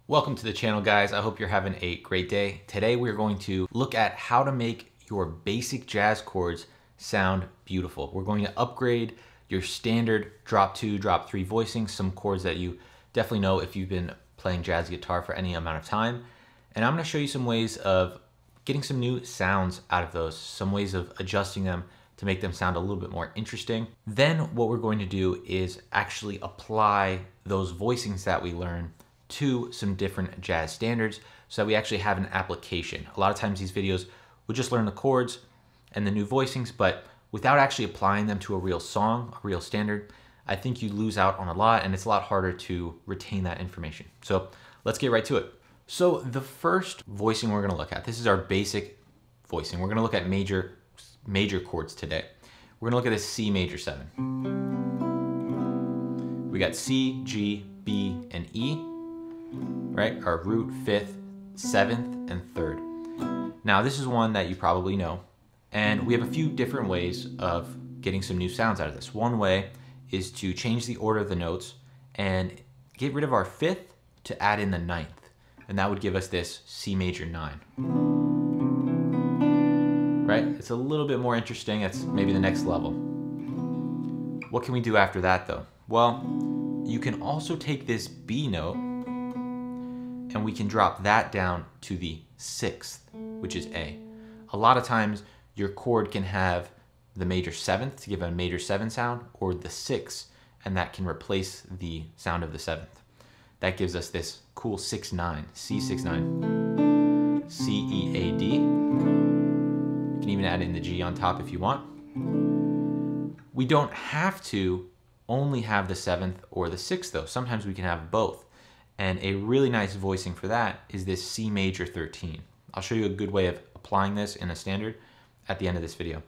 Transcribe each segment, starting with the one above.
Welcome to the channel, guys. I hope you're having a great day. Today we're going to look at how to make your basic jazz chords sound beautiful. We're going to upgrade your standard drop 2, drop 3 voicings, some chords that you definitely know if you've been playing jazz guitar for any amount of time. And I'm going to show you some ways of getting some new sounds out of those, some ways of adjusting them to make them sound a little bit more interesting. Then what we're going to do is actually apply those voicings that we learn to some different jazz standards so that we actually have an application. A lot of times these videos we'll just learn the chords and the new voicings, but without actually applying them to a real song, a real standard, I think you lose out on a lot and it's a lot harder to retain that information. So let's get right to it. So the first voicing we're gonna look at, this is our basic voicing. We're gonna look at major chords today. We're gonna look at a C major 7. We got C, G, B, and E, right? Our root, 5th, 7th, and 3rd. Now this is one that you probably know, and we have a few different ways of getting some new sounds out of this. One way is to change the order of the notes and get rid of our 5th to add in the 9th, and that would give us this C major 9. Right? It's a little bit more interesting. It's maybe the next level. What can we do after that though? Well, you can also take this B note and we can drop that down to the 6th, which is A. A lot of times your chord can have the major 7th to give a major 7 sound, or the 6th, and that can replace the sound of the 7th. That gives us this cool 6-9, C6-9, C, E, A, D. You can even add in the G on top if you want. We don't have to only have the 7th or the 6th though. Sometimes we can have both. And a really nice voicing for that is this C major 13. I'll show you a good way of applying this in a standard at the end of this video.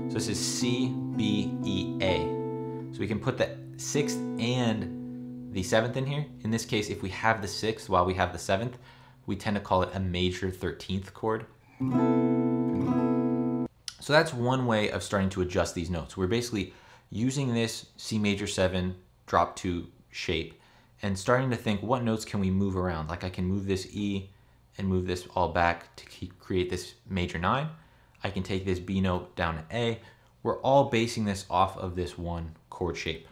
So this is C, B, E, A. So we can put the 6th and the 7th in here. In this case, if we have the 6th while we have the 7th, we tend to call it a major 13th chord. So that's one way of starting to adjust these notes. We're basically using this C major 7 drop 2 shape and starting to think, what notes can we move around? Like I can move this E and move this all back to create this major 9. I can take this B note down to A. We're all basing this off of this one chord shape.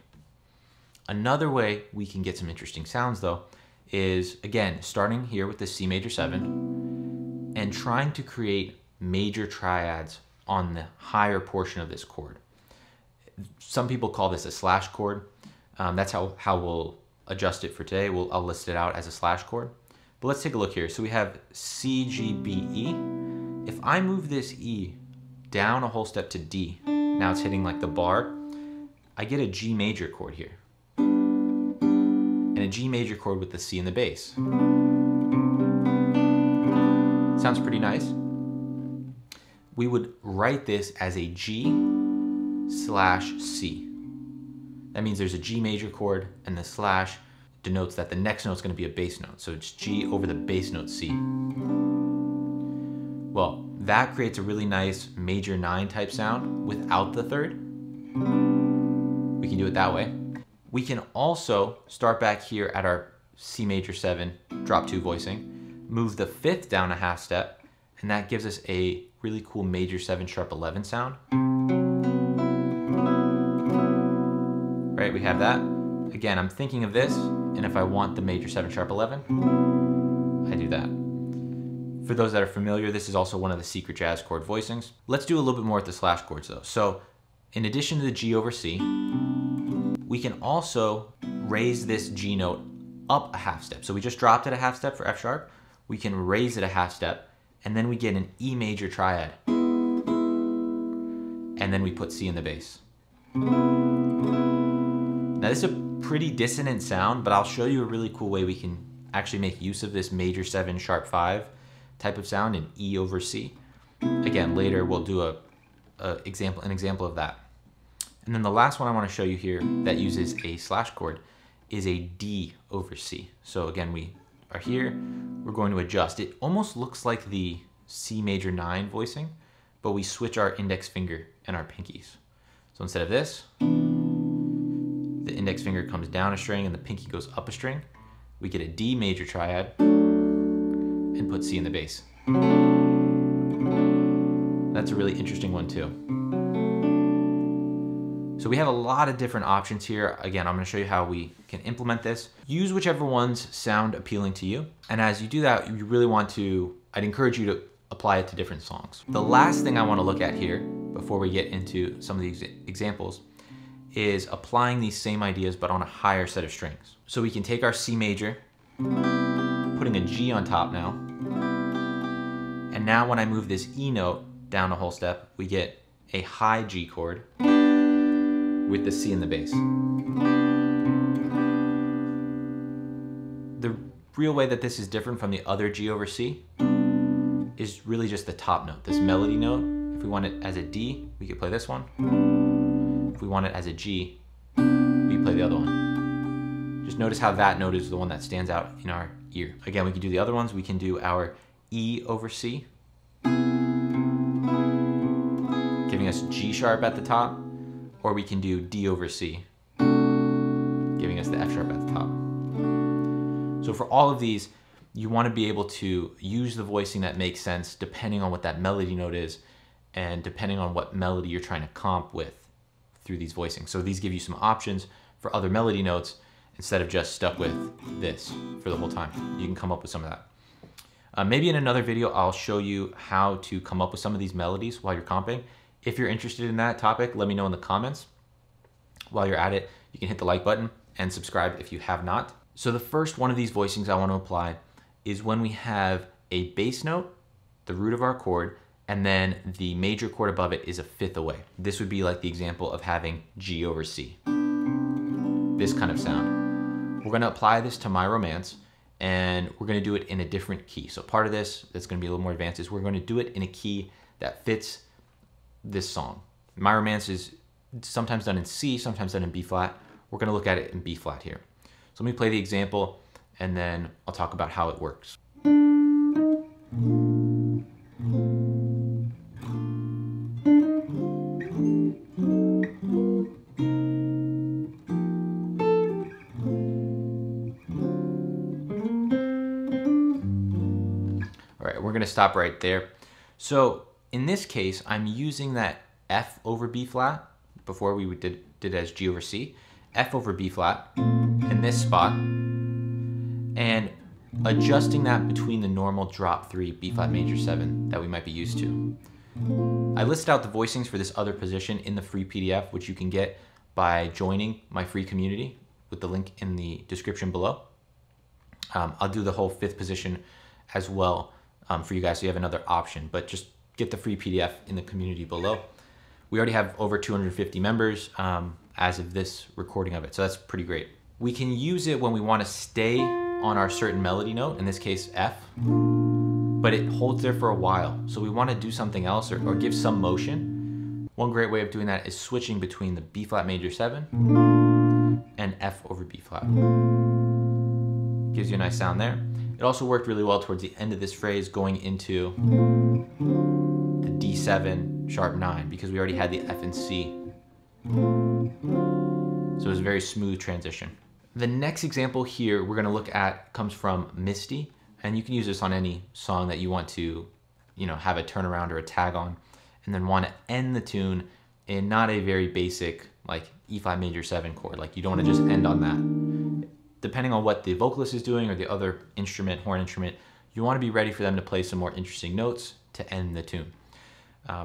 Another way we can get some interesting sounds though is, again, starting here with the C major 7 and trying to create major triads on the higher portion of this chord. Some people call this a slash chord. That's how we'll adjust it for today. I'll list it out as a slash chord. But let's take a look here. So we have C, G, B, E. If I move this E down a whole step to D, now it's hitting like the bar, I get a G major chord here. And a G major chord with the C in the bass. Sounds pretty nice. We would write this as a G/C. That means there's a G major chord and the slash denotes that the next note is going to be a bass note. So it's G over the bass note C. Well, that creates a really nice major 9 type sound without the 3rd. We can do it that way. We can also start back here at our C major 7 drop 2 voicing, move the 5th down a half step, and that gives us a really cool major 7 sharp 11 sound. Right, we have that. Again, I'm thinking of this, and if I want the major 7 sharp 11, I do that. For those that are familiar, this is also one of the secret jazz chord voicings. Let's do a little bit more with the slash chords though. So in addition to the G over C, we can also raise this G note up a half step. So we just dropped it a half step for F sharp. We can raise it a half step, and then we get an E major triad. And then we put C in the bass. Now this is a pretty dissonant sound, but I'll show you a really cool way we can actually make use of this major 7 sharp 5 type of sound in E over C. Again, later we'll do an example of that. And then the last one I want to show you here that uses a slash chord is a D over C. So again, we are here, we're going to adjust. It almost looks like the C major 9 voicing, but we switch our index finger and our pinkies. So instead of this, the index finger comes down a string and the pinky goes up a string, we get a D major triad and put C in the bass. That's a really interesting one too. So we have a lot of different options here. Again, I'm gonna show you how we can implement this. Use whichever ones sound appealing to you. And as you do that, you really want to, I'd encourage you to apply it to different songs. The last thing I wanna look at here before we get into some of these examples is applying these same ideas but on a higher set of strings. So we can take our C major, putting a G on top now, and now when I move this E note down a whole step, we get a high G chord with the C in the bass. The real way that this is different from the other G over C is really just the top note, this melody note. If we want it as a D, we could play this one. If we want it as a G, we play the other one. Just notice how that note is the one that stands out in our ear. Again, we can do the other ones. We can do our E over C, giving us G sharp at the top, or we can do D over C, giving us the F sharp at the top. So for all of these, you want to be able to use the voicing that makes sense depending on what that melody note is and depending on what melody you're trying to comp with through these voicings. So these give you some options for other melody notes instead of just stuck with this for the whole time. You can come up with some of that. Maybe in another video, I'll show you how to come up with some of these melodies while you're comping. If you're interested in that topic, let me know in the comments. While you're at it, you can hit the like button and subscribe if you have not. So the first one of these voicings I want to apply is when we have a bass note, the root of our chord, and then the major chord above it is a fifth away. This would be like the example of having G over C. This kind of sound. We're gonna apply this to My Romance, and we're gonna do it in a different key. So part of this that's gonna be a little more advanced is we're gonna do it in a key that fits this song. My Romance is sometimes done in C, sometimes done in B flat. We're gonna look at it in B flat here. So let me play the example and then I'll talk about how it works. All right, we're gonna stop right there. So in this case, I'm using that F over B flat, before we did it as G over C, F over B flat in this spot, and adjusting that between the normal drop 3 B flat major 7 that we might be used to. I listed out the voicings for this other position in the free PDF, which you can get by joining my free community with the link in the description below. I'll do the whole fifth position as well for you guys so you have another option, but just get the free PDF in the community below. We already have over 250 members as of this recording of it, so that's pretty great. We can use it when we want to stay on our certain melody note, in this case F, but it holds there for a while. So we want to do something else or give some motion. One great way of doing that is switching between the B flat major 7 and F over B flat. Gives you a nice sound there. It also worked really well towards the end of this phrase going into the D7 sharp 9 because we already had the F and C. So it was a very smooth transition. The next example here we're gonna look at comes from Misti, and you can use this on any song that you want to, have a turnaround or a tag on, and then want to end the tune in not a very basic like E flat major 7 chord. Like you don't want to just end on that. Depending on what the vocalist is doing or the other instrument, horn instrument, you want to be ready for them to play some more interesting notes to end the tune.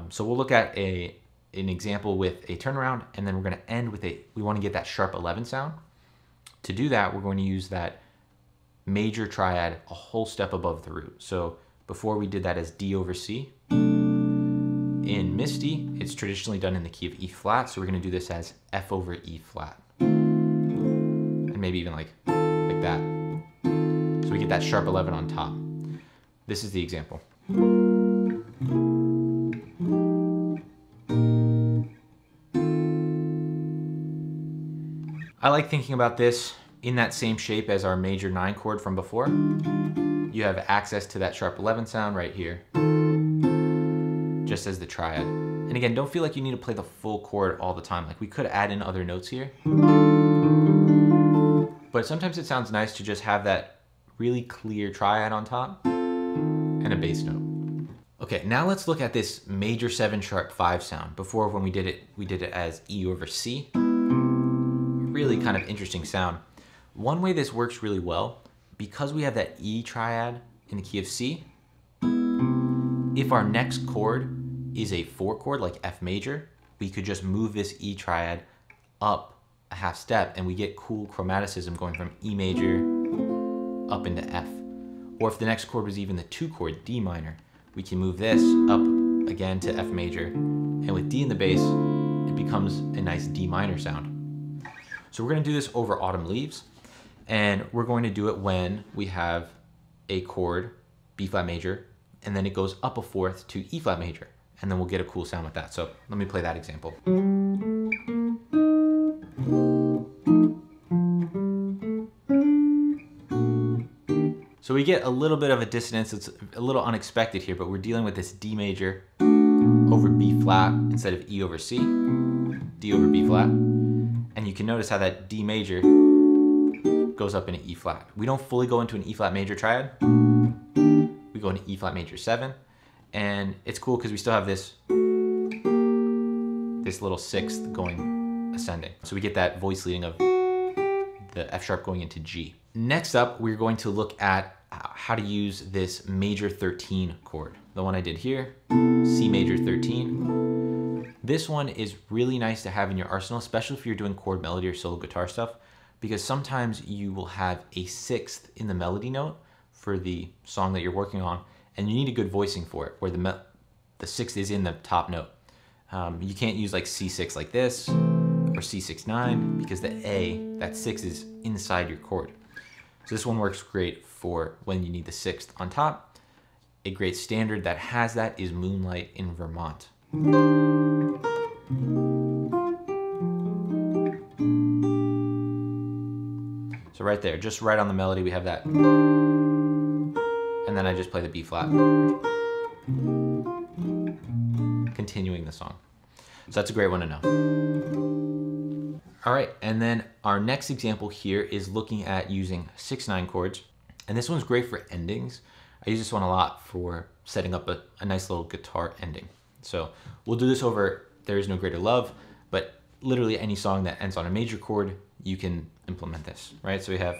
So we'll look at an example with a turnaround, and then we're going to end with we want to get that sharp 11 sound. To do that, we're going to use that major triad a whole step above the root. So before we did that as D over C. In Misti, it's traditionally done in the key of E flat, so we're going to do this as F over E flat. And maybe even like that. So we get that sharp 11 on top. This is the example. I like thinking about this in that same shape as our major 9 chord from before. You have access to that sharp 11 sound right here, just as the triad. And again, don't feel like you need to play the full chord all the time. Like we could add in other notes here. But sometimes it sounds nice to just have that really clear triad on top and a bass note. Okay, now let's look at this major 7 sharp 5 sound. Before, when we did it as E over C. Really kind of interesting sound. One way this works really well, because we have that E triad in the key of C, if our next chord is a 4 chord like F major, we could just move this E triad up a half step and we get cool chromaticism going from E major up into F. Or if the next chord was even the 2 chord, D minor, we can move this up again to F major, and with D in the bass, it becomes a nice D minor sound. So we're gonna do this over Autumn Leaves, and we're going to do it when we have a chord, B flat major, and then it goes up a 4th to E flat major, and then we'll get a cool sound with that. So let me play that example. So we get a little bit of a dissonance. It's a little unexpected here, but we're dealing with this D major over B flat instead of E over C, D over B flat. And you can notice how that D major goes up into E flat. We don't fully go into an E flat major triad. We go into E flat major 7. And it's cool because we still have this little 6th going ascending. So we get that voice leading of the F sharp going into G. Next up, we're going to look at how to use this major 13 chord. The one I did here, C major 13. This one is really nice to have in your arsenal, especially if you're doing chord melody or solo guitar stuff, because sometimes you will have a 6th in the melody note for the song that you're working on, and you need a good voicing for it, where the 6th is in the top note. You can't use like C6 like this, or C6-9, because the A, that 6 is inside your chord. So this one works great for when you need the 6th on top. A great standard that has that is Moonlight in Vermont. So right there, just right on the melody, we have that. And then I just play the B flat, continuing the song. So that's a great one to know. All right, and then our next example here is looking at using 6/9 chords. And this one's great for endings. I use this one a lot for setting up a nice little guitar ending. So we'll do this over There Is No Greater Love, but literally any song that ends on a major chord, you can implement this, right? So we have.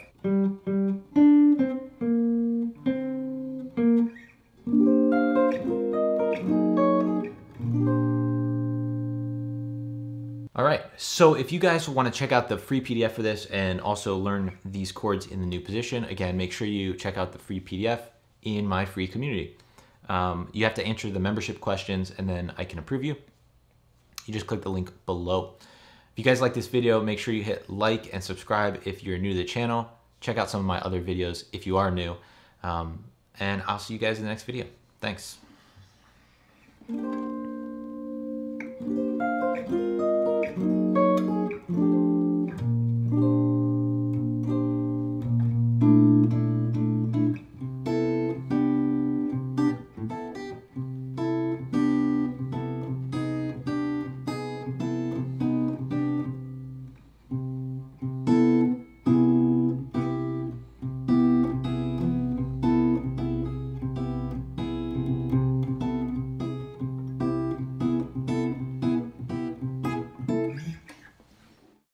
All right, so if you guys want to check out the free PDF for this and also learn these chords in the new position, again, make sure you check out the free PDF in my free community. You have to answer the membership questions and then I can approve you. You just click the link below. If you guys like this video, make sure you hit like and subscribe if you're new to the channel. Check out some of my other videos if you are new. And I'll see you guys in the next video. Thanks.